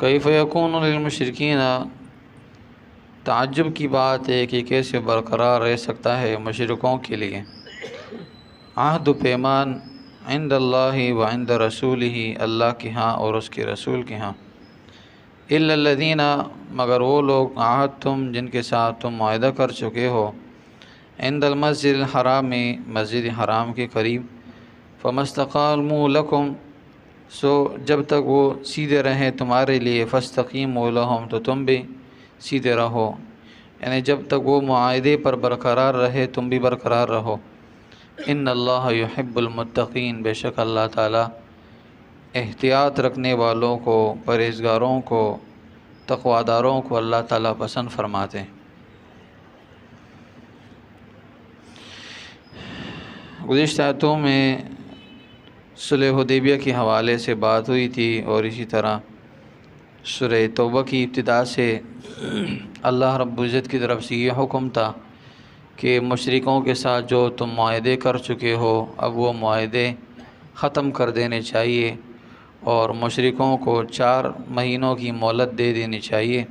کیف یکون للمشرکین، تعجب کی بات ہے کہ کیسے برقرار رہ سکتا ہے مشرکوں کے لیے عہد و پیمان عند اللہ و عند رسولہ، اللہ کے ہاں اور اس کے رسول کے ہاں، الا الذین، مگر وہ لوگ عہدتم جن کے ساتھ تم معاہدہ کر چکے ہو، عند المسجد الحرام، مسجد حرام کے قریب، فما استقاموا لکم، سو جب تک وہ سیدھے رہیں تمہارے لیے، فاستقیموا لہم، تو تم بھی سیدھے رہو، یعنی جب تک وہ معاہدے پر برقرار رہے تم بھی برقرار رہو۔ ان اللہ یحب المتقین، بے شک اللہ تعالیٰ احتیاط رکھنے والوں کو، پرہیزگاروں کو، تقواداروں کو اللہ تعالیٰ پسند فرماتے ہیں۔ گزشتہ آیتوں میں صلح حدیبیہ کے حوالے سے بات ہوئی تھی، اور اسی طرح سورہ توبہ کی ابتدا سے اللہ رب العزت کی طرف سے یہ حکم تھا کہ مشرکوں کے ساتھ جو تم معاہدے کر چکے ہو اب وہ معاہدے ختم کر دینے چاہیے، اور مشرکوں کو 4 مہینوں کی مہلت دے دینی چاہیے۔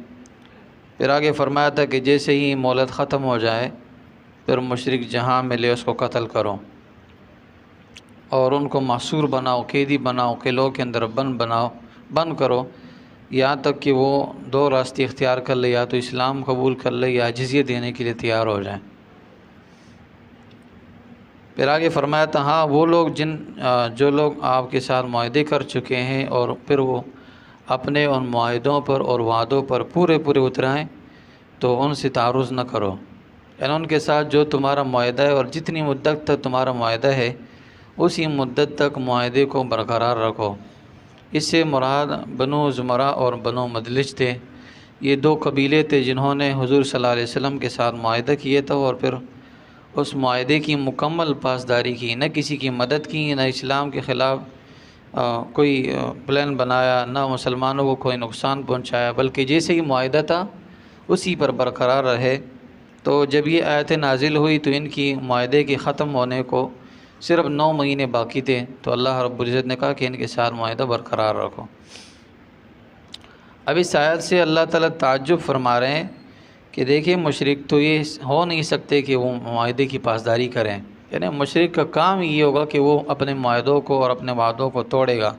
پھر آگے فرمایا تھا کہ جیسے ہی مہلت ختم ہو جائے پھر مشرک جہاں ملے اس کو قتل کرو، اور ان کو محصور بناؤ، قیدی بناؤ، قلعوں کے اندر بند کرو، یہاں تک کہ وہ 2 راستے اختیار کر لے، یا تو اسلام قبول کر لے یا جزیہ دینے کے لیے تیار ہو جائیں۔ پھر آگے فرمایا تھا ہاں وہ لوگ جو لوگ آپ کے ساتھ معاہدے کر چکے ہیں اور پھر وہ اپنے ان معاہدوں پر اور وعدوں پر پورے اترائیں تو ان سے تعارض نہ کرو، یعنی ان کے ساتھ جو تمہارا معاہدہ ہے اور جتنی مدت تک تمہارا معاہدہ ہے اسی مدت تک معاہدے کو برقرار رکھو۔ اس سے مراد بنو زمرہ اور بنو مدلج تھے، یہ 2 قبیلے تھے جنہوں نے حضور صلی اللہ علیہ وسلم کے ساتھ معاہدہ کیا تھا، اور پھر اس معاہدے کی مکمل پاسداری کی، نہ کسی کی مدد کی، نہ اسلام کے خلاف کوئی پلان بنایا، نہ مسلمانوں کو کوئی نقصان پہنچایا، بلکہ جیسے ہی معاہدہ تھا اسی پر برقرار رہے۔ تو جب یہ آیت نازل ہوئی تو ان کی معاہدے کے ختم ہونے کو صرف 9 مہینے باقی تھے، تو اللہ رب العزت نے کہا کہ ان کے ساتھ معاہدہ برقرار رکھو۔ اب اس آیت سے اللہ تعالیٰ تعجب فرما رہے ہیں کہ دیکھیں مشرک تو یہ ہو نہیں سکتے کہ وہ معاہدے کی پاسداری کریں، یعنی مشرک کا کام یہ ہوگا کہ وہ اپنے معاہدوں کو اور اپنے وعدوں کو توڑے گا،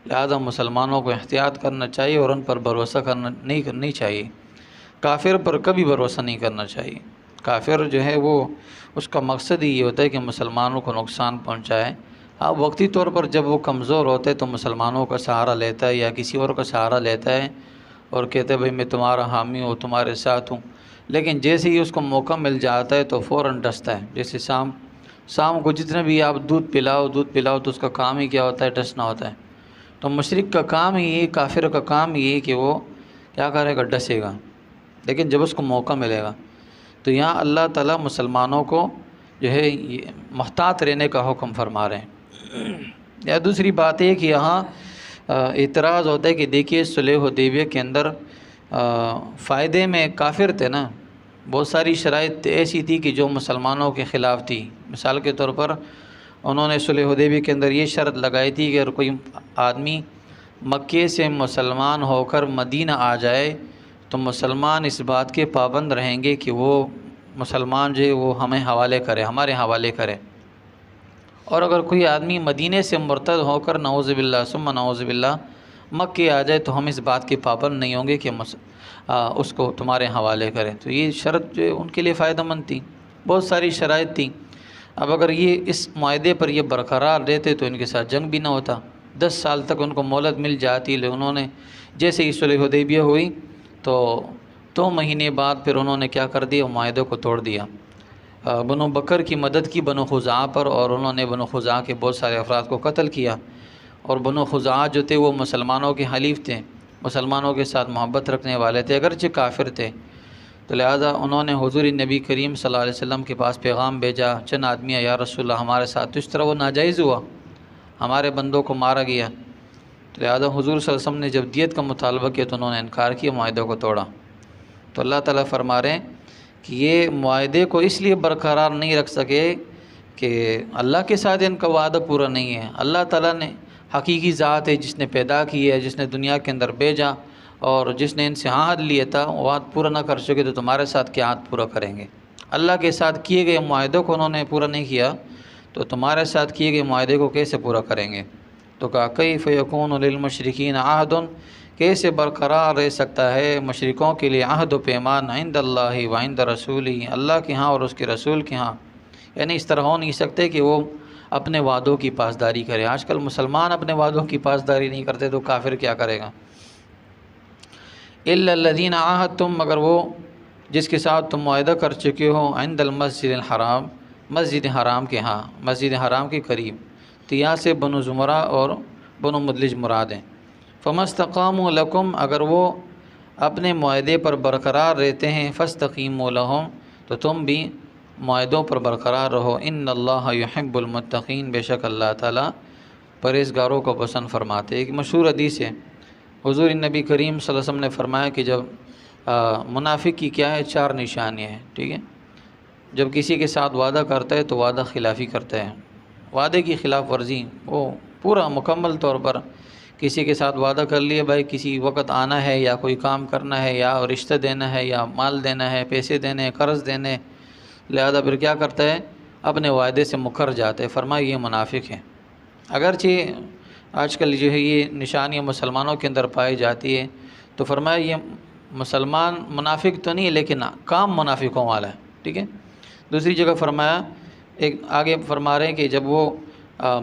لہذا مسلمانوں کو احتیاط کرنا چاہیے اور ان پر بھروسہ نہیں کرنی چاہیے۔ کافر پر کبھی بھروسہ نہیں کرنا چاہیے، کافر جو ہے وہ اس کا مقصد ہی یہ ہوتا ہے کہ مسلمانوں کو نقصان پہنچائے۔ اب وقتی طور پر جب وہ کمزور ہوتے تو مسلمانوں کا سہارا لیتا ہے یا کسی اور کا سہارا لیتا ہے اور کہتے ہیں بھئی میں تمہارا حامی ہوں، تمہارے ساتھ ہوں، لیکن جیسے ہی اس کو موقع مل جاتا ہے تو فوراً ڈستا ہے۔ جیسے شام کو جتنے بھی آپ دودھ پلاؤ تو اس کا کام ہی کیا ہوتا ہے؟ ڈسنا ہوتا ہے۔ تو مشرک کا کام ہی یہ، کافر کا کام یہ کہ وہ کیا کرے گا؟ ڈسے گا، لیکن جب اس کو موقع ملے گا۔ تو یہاں اللہ تعالیٰ مسلمانوں کو جو ہے محتاط رہنے کا حکم فرما رہے ہیں۔ یا دوسری بات یہ کہ یہاں اعتراض ہوتا ہے کہ دیکھیے صلح حدیبیہ کے اندر فائدے میں کافر تھے نا، بہت ساری شرائط ایسی تھی کہ جو مسلمانوں کے خلاف تھی۔ مثال کے طور پر انہوں نے صلح حدیبیہ کے اندر یہ شرط لگائی تھی کہ اگر کوئی آدمی مکے سے مسلمان ہو کر مدینہ آ جائے تو مسلمان اس بات کے پابند رہیں گے کہ وہ مسلمان جو ہے وہ ہمیں ہمارے حوالے کرے، اور اگر کوئی آدمی مدینے سے مرتد ہو کر نعوذ باللہ ثم نعوذ باللہ مکے آ جائے تو ہم اس بات کے پابند نہیں ہوں گے کہ اس کو تمہارے حوالے کریں۔ تو یہ شرط جو ہے ان کے لیے فائدہ مند تھی، بہت ساری شرائط تھیں۔ اب اگر یہ اس معاہدے پر یہ برقرار رہتے تو ان کے ساتھ جنگ بھی نہ ہوتا، 10 سال تک ان کو مہلت مل جاتی، لیکن انہوں نے جیسے ہی صلح حدیبیہ ہوئی تو 2 مہینے بعد پھر انہوں نے کیا کر دیا؟ معاہدے کو توڑ دیا۔ بنو بکر کی مدد کی بنو خزاعہ پر، اور انہوں نے بنو خزاعہ کے بہت سارے افراد کو قتل کیا، اور بنو خزاعہ جو تھے وہ مسلمانوں کے حلیف تھے، مسلمانوں کے ساتھ محبت رکھنے والے تھے اگرچہ کافر تھے، تو لہذا انہوں نے حضور نبی کریم صلی اللہ علیہ وسلم کے پاس پیغام بھیجا، چند آدمی یا رسول اللہ ہمارے ساتھ تو اس طرح وہ ناجائز ہوا، ہمارے بندوں کو مارا گیا، تو لہذا حضور صلی اللہ علیہ وسلم نے جب دیت کا مطالبہ کیا تو انہوں نے انکار کیا، معاہدے کو توڑا۔ تو اللہ تعالیٰ فرما رہے ہیں کہ یہ معاہدے کو اس لیے برقرار نہیں رکھ سکے کہ اللہ کے ساتھ ان کا وعدہ پورا نہیں ہے۔ اللہ تعالیٰ نے حقیقی ذات ہے جس نے پیدا کی ہے، جس نے دنیا کے اندر بھیجا، اور جس نے ان سے عہد لیا تھا وہ عہد پورا نہ کر سکے تو تمہارے ساتھ کیا عہد پورا کریں گے؟ اللہ کے ساتھ کیے گئے معاہدوں کو انہوں نے پورا نہیں کیا تو تمہارے ساتھ کیے گئے معاہدے کو کیسے پورا کریں گے؟ تو کہا کیف یکون للمشرکین عہد، کیسے برقرار رہ سکتا ہے مشرکوں کے لیے عہد و پیمان عند اللہ و عند رسولہ، اللہ کے ہاں اور اس کے رسول کے ہاں، یعنی اس طرح ہو نہیں سکتے کہ وہ اپنے وعدوں کی پاسداری کرے۔ آج کل مسلمان اپنے وعدوں کی پاسداری نہیں کرتے تو کافر کیا کرے گا؟ الا الذین عاہدتم، مگر وہ جس کے ساتھ تم معاہدہ کر چکے ہو عند المسجد الحرام، مسجد حرام کے ہاں، مسجد حرام کے قریب، تو یہاں سے بنو زمرہ اور بنو مدلج مراد ہیں۔ فما استقاموا لکم، اگر وہ اپنے معاہدے پر برقرار رہتے ہیں، فاستقیموا لہم، تو تم بھی معاہدوں پر برقرار رہو۔ ان اللہ یحب المتقین، بے شک اللہ تعالیٰ پرہیزگاروں کو پسند فرماتے۔ ایک مشہور حدیث ہے، حضور نبی کریم صلی اللہ علیہ وسلم نے فرمایا کہ جب منافق کی کیا ہے، 4 نشانیاں ہیں، ٹھیک ہے؟ جب کسی کے ساتھ وعدہ کرتا ہے تو وعدہ خلافی کرتا ہے، وعدے کی خلاف ورزی، وہ پورا مکمل طور پر کسی کے ساتھ وعدہ کر لیے بھائی کسی وقت آنا ہے یا کوئی کام کرنا ہے یا رشتہ دینا ہے یا مال دینا ہے، پیسے دینے ہیں، قرض دینے، لہذا پھر کیا کرتا ہے، اپنے وعدے سے مکر جاتا ہے۔ فرمایا یہ منافق ہے۔ اگرچہ آج کل جو ہے یہ نشانیاں مسلمانوں کے اندر پائی جاتی ہے، تو فرمایا یہ مسلمان منافق تو نہیں ہے لیکن کام منافقوں والا ہے، ٹھیک ہے؟ دوسری جگہ فرمایا، ایک آگے فرما رہے ہیں کہ جب وہ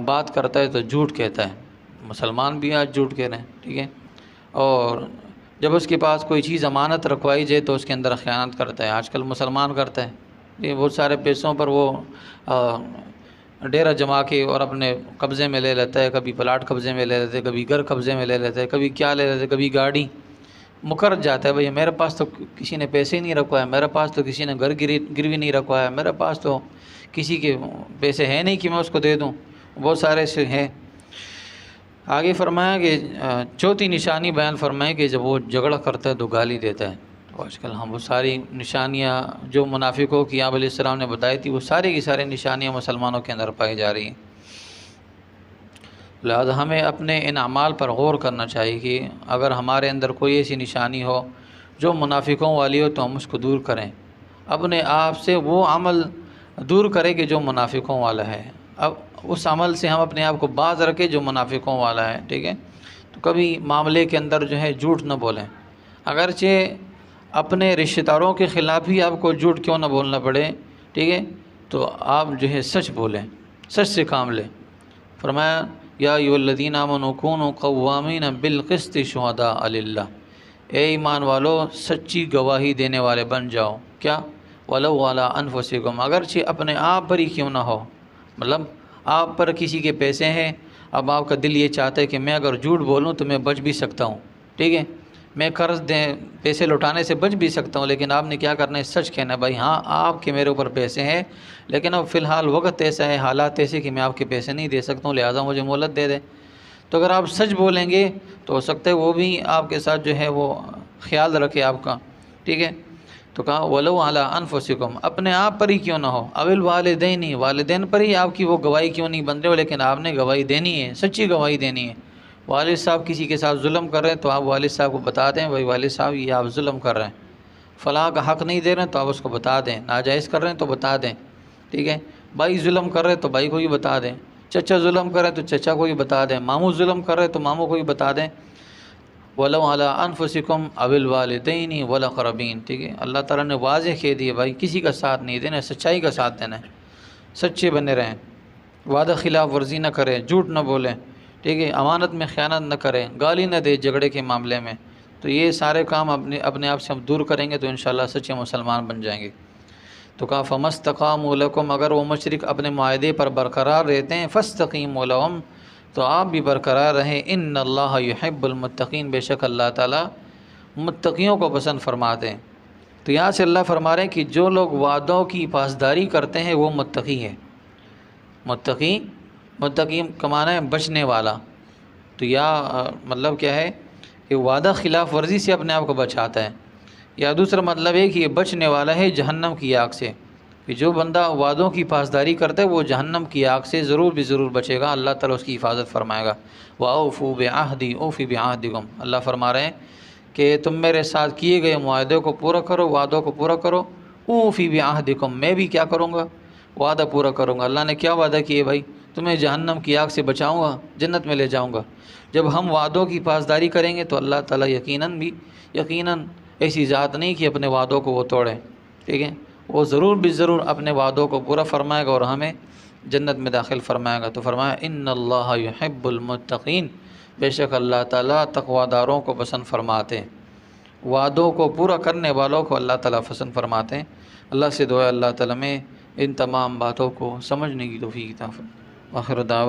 بات کرتا ہے تو جھوٹ کہتا ہے، مسلمان بھی آج جھوٹ کہہ رہے ہیں، ٹھیک ہے؟ اور جب اس کے پاس کوئی چیز امانت رکھوائی جائے تو اس کے اندر خیانت کرتا ہے، آج کل مسلمان کرتا ہے۔ یہ بہت سارے پیسوں پر وہ ڈیرہ جما کے اور اپنے قبضے میں لے لیتا ہے، کبھی پلاٹ قبضے میں لے لیتے، کبھی گھر قبضے میں لے لیتے، کبھی کیا لے لیتے، کبھی گاڑی، مکر جاتا ہے بھئی میرے پاس تو کسی نے پیسے نہیں رکھوایا، میرے پاس تو کسی نے گھر گروی نہیں رکھوایا، میرے پاس تو کسی کے پیسے ہیں نہیں کہ میں اس کو دے دوں، بہت سارے سے ہیں۔ آگے فرمایا کہ 4تھی نشانی بیان فرمائے کہ جب وہ جھگڑا کرتا ہے تو گالی دیتا ہے۔ تو آج کل ہم وہ ساری نشانیاں جو منافقوں کی آپ علیہ السلام نے بتائی تھی وہ ساری کی ساری نشانیاں مسلمانوں کے اندر پائی جا رہی ہیں۔ لہذا ہمیں اپنے ان اعمال پر غور کرنا چاہیے کہ اگر ہمارے اندر کوئی ایسی نشانی ہو جو منافقوں والی ہو تو ہم اس کو دور کریں، اپنے آپ سے وہ عمل دور کریں کہ جو منافقوں والا ہے، اب اس عمل سے ہم اپنے آپ کو باز رکھیں جو منافقوں والا ہے، ٹھیک ہے؟ تو کبھی معاملے کے اندر جو ہے جھوٹ نہ بولیں، اگرچہ اپنے رشتہ داروں کے خلاف ہی آپ کو جھوٹ کیوں نہ بولنا پڑے، ٹھیک ہے؟ تو آپ جو ہے سچ بولیں، سچ سے کام لیں۔ فرمایا یا ایھا الذین آمنوا کونوا قوامین بالقسط شہداء للہ، اے ایمان والو سچی گواہی دینے والے بن جاؤ، کیا؟ ولو علی انفسکم، اگرچہ اپنے آپ پر ہی کیوں نہ ہو، مطلب آپ پر کسی کے پیسے ہیں، اب آپ کا دل یہ چاہتا ہے کہ میں اگر جھوٹ بولوں تو میں بچ بھی سکتا ہوں، ٹھیک ہے؟ میں قرض پیسے لوٹانے سے بچ بھی سکتا ہوں، لیکن آپ نے کیا کرنا ہے، سچ کہنا ہے بھائی ہاں آپ کے میرے اوپر پیسے ہیں لیکن اب فی الحال وقت ایسا ہے، حالات ایسے کہ میں آپ کے پیسے نہیں دے سکتا ہوں، لہٰذا مجھے مہلت دے دیں۔ تو اگر آپ سچ بولیں گے تو ہو سکتا ہے وہ بھی آپ کے ساتھ جو ہے وہ خیال رکھے آپ کا، ٹھیک ہے؟ تو کہا ولو علی انفسکم، اپنے آپ پر ہی کیوں نہ ہو، اول والدین، والدین پر ہی آپ کی وہ گواہی کیوں نہیں بن رہے ہو، لیکن آپ نے گواہی دینی ہے، سچی گواہی دینی ہے۔ والد صاحب کسی کے ساتھ ظلم کر رہے ہیں تو آپ والد صاحب کو بتا دیں بھائی والد صاحب یہ آپ ظلم کر رہے ہیں، فلاں کا حق نہیں دے رہے ہیں تو آپ اس کو بتا دیں، ناجائز کر رہے ہیں تو بتا دیں، ٹھیک ہے؟ بھائی ظلم کر رہے ہیں تو بھائی کو ہی بتا دیں، چچا ظلم کر رہے ہیں تو چچا کو ہی بتا دیں، ماموں ظلم کر رہے ہیں تو ماموں کو ہی بتا دیں۔ وَلَوْ عَلَىٰ أَنفُسِكُمْ أَوِ الْوَالِدَيْنِ وَالْأَقْرَبِينَ، ٹھیک ہے؟ اللہ تعالیٰ نے واضح کہہ دیے بھائی کسی کا ساتھ نہیں دینا، سچائی کا ساتھ دینا ہے، سچے بنے رہیں، وعدہ خلاف ورزی نہ کریں، جھوٹ نہ بولیں، ٹھیک ہے؟ امانت میں خیانت نہ کریں، گالی نہ دیں جھگڑے کے معاملے میں۔ تو یہ سارے کام اپنے آپ سے ہم دور کریں گے تو انشاءاللہ سچے مسلمان بن جائیں گے۔ تو کہا فَمَا اسْتَقَامُوا لَكُمْ، اگر وہ مشرک اپنے معاہدے پر برقرار رہتے ہیں، فَاسْتَقِیمُوا لَهُمْ، تو آپ بھی برقرار رہیں۔ ان اللہ یحب المتقین، بے شک اللہ تعالیٰ متقیوں کو پسند فرماتے ہیں۔ تو یہاں سے اللہ فرما رہے ہیں کہ جو لوگ وعدوں کی پاسداری کرتے ہیں وہ متقی ہیں۔ متقی کا معنی ہے بچنے والا، تو یا مطلب کیا ہے کہ وعدہ خلاف ورزی سے اپنے آپ کو بچاتا ہے، یا دوسرا مطلب ہے کہ یہ بچنے والا ہے جہنم کی آگ سے، کہ جو بندہ وعدوں کی پاسداری کرتا ہے وہ جہنم کی آگ سے ضرور بھی ضرور بچے گا، اللہ تعالیٰ اس کی حفاظت فرمائے گا۔ وَأَوْفُوا بِعَهْدِي أُوفِ بِعَهْدِكُمْ، اللہ فرما رہے ہیں کہ تم میرے ساتھ کیے گئے معاہدے کو پورا کرو، وعدوں کو پورا کرو۔ اوفی بعہدکم، میں بھی کیا کروں گا؟ وعدہ پورا کروں گا۔ اللہ نے کیا وعدہ کیے بھائی؟ تمہیں جہنم کی آگ سے بچاؤں گا، جنت میں لے جاؤں گا۔ جب ہم وعدوں کی پاسداری کریں گے تو اللہ تعالیٰ یقیناً ایسی ذات نہیں کہ اپنے وعدوں کو وہ توڑیں، ٹھیک ہے؟ وہ ضرور ضرور اپنے وعدوں کو پورا فرمائے گا اور ہمیں جنت میں داخل فرمائے گا۔ تو فرمایا ان اللہ یحب المتقین، بے شک اللہ تعالیٰ تقوی داروں کو پسند فرماتے ہیں، وعدوں کو پورا کرنے والوں کو اللہ تعالیٰ پسند فرماتے ہیں۔ اللہ سے دعا اللہ تعالیٰ میں ان تمام باتوں کو سمجھنے کی توفیق عطا فرمائے۔ آخر دعوت